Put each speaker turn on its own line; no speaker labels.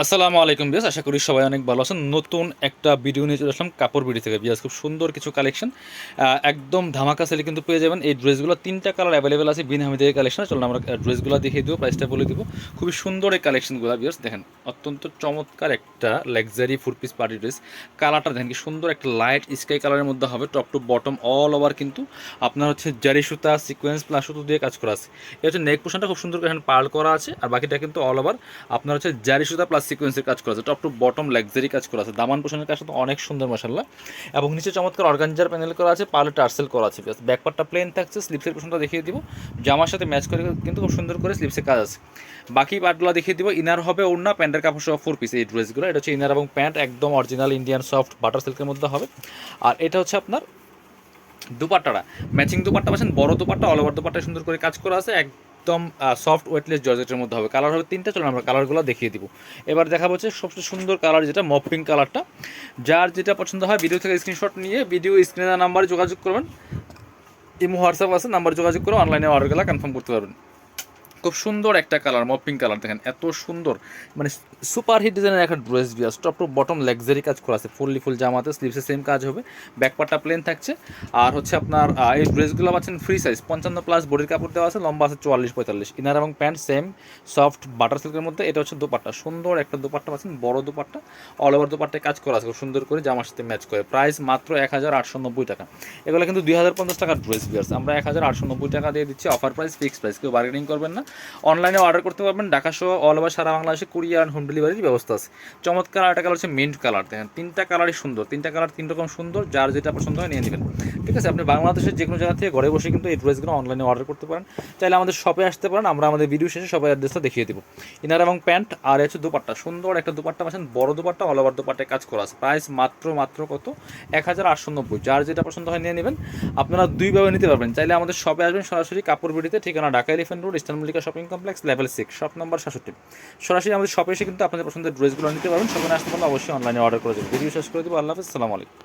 আসসালামু আলাইকুম বিয়াস, আশা করি সবাই অনেক ভালো আছেন। নতুন একটা ভিডিও নিয়ে চলে আসলাম কাপড় বিডি থেকে। বিয়াস খুব সুন্দর কিছু কালেকশন, একদম ধামাকা সেলে কিন্তু পেয়ে যাবেন। এই ড্রেসগুলো তিনটা কালার অ্যাভেলেবেল আছে বিন হামি থেকে কালেকশন। চলুন আমরা ড্রেসগুলো দেখিয়ে দেবো, প্রাইসটা বলে দেবো। খুবই সুন্দর এই কালেকশনগুলো বিয়াস দেখেন, অত্যন্ত চমৎকার একটা luxury food piece party dress. কালারটা দেখেন কি সুন্দর, একটা লাইট স্কাই কালারের মধ্যে হবে। Top to bottom all over কিন্তু আপনার হচ্ছে জারি সুতা সিকোয়েন্স প্লাস সুতো দিয়ে কাজ করা আছে। এটা হচ্ছে নেক পোর্শনটা খুব সুন্দর করে এখানে পার্ল করা আছে, আর বাকিটা কিন্তু অল ওভার আপনার হচ্ছে জারি সুতা প্লাস সিকোয়েন্সের কাজ করা আছে। টপ টু বটম লাক্সারি কাজ করা আছে। দামান পোষণের কাজ তো অনেক সুন্দর মাশাআল্লাহ। এবং নিচে চমৎকার অর্গানজার প্যানেল করা আছে, পার্লে টার্সেল করা আছে। ব্যাকপার্টটা প্লেন থাকছে, স্লিপসের পোষণটা দেখিয়ে দিব। জামার সাথে ম্যাচ করে কিন্তু খুব সুন্দর করে স্লিপসের কাজ আছে। বাকি পার্টগুলো দেখিয়ে দিব। ইনার হবে ওড়না, প্যান্টের কাপড় সহ 4 পিস এই ড্রেসগুলো। এটা হচ্ছে ইনার এবং প্যান্ট একদম অরিজিনাল ইন্ডিয়ান সফট বাটার সিল্কের মধ্যে হবে। আর এটা হচ্ছে আপনার দুপাট্টাটা, ম্যাচিং দুপাট্টা পাচ্ছেন, বড় দুপাট্টা, অল ওভার দুপাট্টা সুন্দর করে কাজ করা আছে। একদম সফট ওয়েটলেস জর্জেটের মধ্যে হবে। কালার হবে তিনটা, চলুন আমরা কালারগুলো দেখিয়ে দিব। এবার দেখা হচ্ছে সবচেয়ে সুন্দর কালার যেটা মপ পিঙ্ক কালারটা। যার যেটা পছন্দ হয় ভিডিও থেকে স্ক্রিনশট নিয়ে ভিডিও স্ক্রিনের নাম্বারে যোগাযোগ করবেন। ইমো হোয়াটসঅ্যাপ আছে, নাম্বার যোগাযোগ করে অনলাইনে অর্ডারগুলো কনফার্ম করতে পারবেন। খুব সুন্দর একটা কালার মপ পিঙ্ক কালার, দেখেন এত সুন্দর, মানে সুপার হিট ডিজাইনের একটা dress Beas. Top to bottom luxury কাজ করা আছে, ফুললি ফুল জামাতে, স্লিভসে সেম কাজ হবে, ব্যাকপার্টটা প্লেন থাকছে। আর হচ্ছে আপনার এই ড্রেসগুলো পাচ্ছেন ফ্রি সাইজ 55+ বডির কাপড় দেওয়া আছে, লম্বা আছে 44-45। ইনার এবং প্যান্ট সেম সফট বাটার সিল্কের মধ্যে। এটা হচ্ছে দোপাট্টা, সুন্দর একটা দোপাট্টা পাচ্ছেন, বড় দোপাট্টা, অল ওভার দোপাট্টায় কাজ করা আছে খুব সুন্দর করে জামার সাথে ম্যাচ করে। প্রাইস মাত্র 1890 টাকা। এগুলো কিন্তু 2050 টাকার ড্রেস বিয়ার্স, আমরা 1890 টাকা দিয়ে দিচ্ছি অফার প্রাইস, ফিক্সড প্রাইস, কেউ বার্গেনিং করবেন না। অনলাইনে অর্ডার করতে পারবেন, ঢাকা সহ অল ওভার সারা বাংলাদেশে কুরিয়ার অ্যান্ড হোম ডেলিভারির ব্যবস্থা আছে। চমৎকার আরেকটা কালার হচ্ছে মিন্ট কালার, দেখেন তিনটা কালারই সুন্দর, তিনটা কালার তিন রকম সুন্দর, যার যেটা পছন্দ হয় নিয়ে নেবেন। ঠিক আছে, আপনি বাংলাদেশের যে কোনো জায়গা থেকে ঘরে বসে কিন্তু এই ড্রেসগুলো অনলাইনে অর্ডার করতে পারেন। চাইলে আমাদের শপে আসতে পারেন, আমরা আমাদের ভিডিও শেষে সবাই অ্যাড্রেসটা দেখিয়ে দেবো। ইনার এবং প্যান্ট আর হচ্ছে দুপাট্টা, সুন্দর একটা দুপাট্টা পাচ্ছেন, বড় দুপাট্টা, অল ওভার দুপাট্টায় কাজ করা আছে। প্রাইস মাত্র মাত্র কত, 1890। যার যেটা পছন্দ হয় নিয়ে নেবেন। আপনারা দুইভাবে নিতে পারবেন, চাইলে আমাদের শপে আসবেন সরাসরি কাপড় বিডিতে, ঠিকানা Dhaka elephant road, eastern Mallika shopping complex, level 6, shop number 67। সরাসরি আমাদের শপে এসে কিন্তু আপনাদের পছন্দের ড্রেসগুলো নিতে পারবেন। সবাই আসতে পারলে অবশ্যই অনলাইনে অর্ডার করে দেবেন। ভিডিও শেষ করে দেবো। আল্লাহ হাফেজ, আসসালামু আলাইকুম।